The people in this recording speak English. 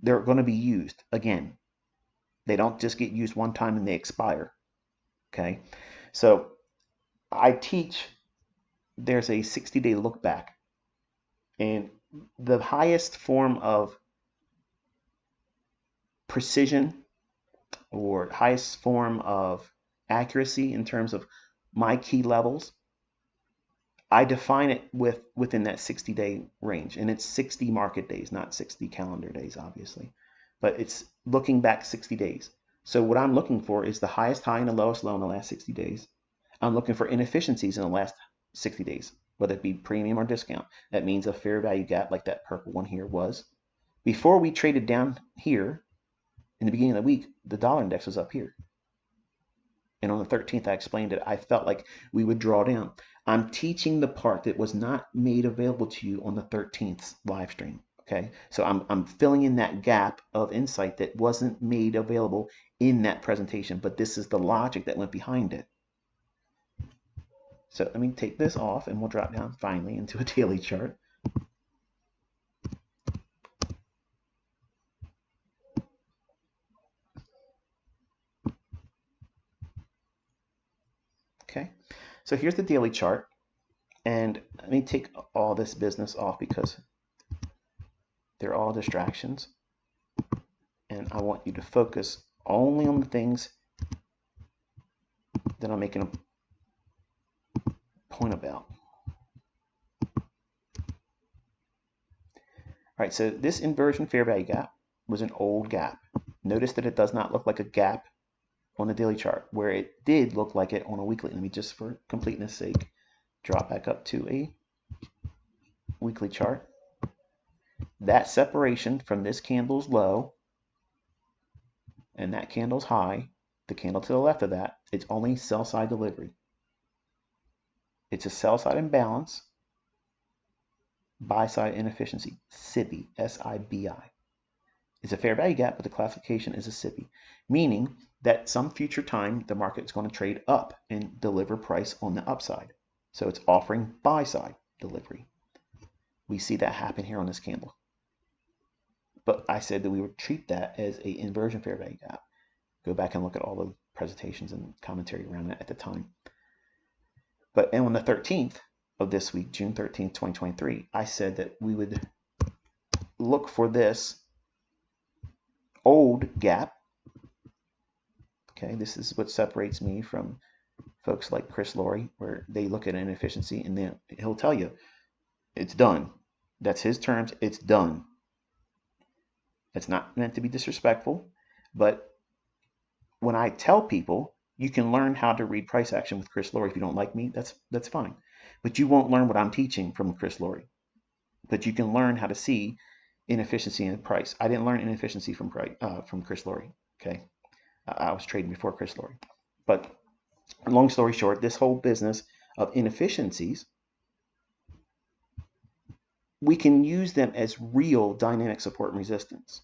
they're going to be used again. They don't just get used one time and they expire. Okay, so I teach there's a 60-day look back, and the highest form of precision or highest form of accuracy in terms of my key levels, I define it within that 60-day range, and it's 60 market days, not 60 calendar days, obviously, but it's looking back 60 days. So what I'm looking for is the highest high and the lowest low in the last 60 days. I'm looking for inefficiencies in the last 60 days, whether it be premium or discount. That means a fair value gap like that purple one here was. Before we traded down here, in the beginning of the week, the dollar index was up here. And on the 13th, I explained it. I felt like we would draw down. I'm teaching the part that was not made available to you on the 13th live stream. Okay, so I'm filling in that gap of insight that wasn't made available in that presentation, but this is the logic that went behind it. So let me take this off and we'll drop down finally into a daily chart. Okay, so here's the daily chart, and let me take all this business off because they're all distractions, and I want you to focus only on the things that I'm making a point about. All right, so this inversion fair value gap was an old gap. Notice that it does not look like a gap on the daily chart, where it did look like it on a weekly. Let me just, for completeness sake, drop back up to a weekly chart. That separation from this candle's low and that candle's high, the candle to the left of that, it's only sell side delivery. It's a sell side imbalance, buy side inefficiency, SIBI, S-I-B-I. It's a fair value gap, but the classification is a SIBI, meaning that some future time the market is going to trade up and deliver price on the upside. So it's offering buy side delivery. We see that happen here on this candle. But I said that we would treat that as an inversion fair value gap. Go back and look at all the presentations and commentary around that at the time. But on the 13th of this week, June 13th, 2023, I said that we would look for this old gap. Okay, this is what separates me from folks like Chris Laurie, where they look at an inefficiency and then he'll tell you it's done. That's his terms, it's done. It's not meant to be disrespectful, but when I tell people you can learn how to read price action with Chris Laurie, if you don't like me, that's fine. But you won't learn what I'm teaching from Chris Laurie. But you can learn how to see inefficiency in price. I didn't learn inefficiency from Chris Laurie. Okay, I was trading before Chris Laurie. But long story short, this whole business of inefficiencies, we can use them as real dynamic support and resistance.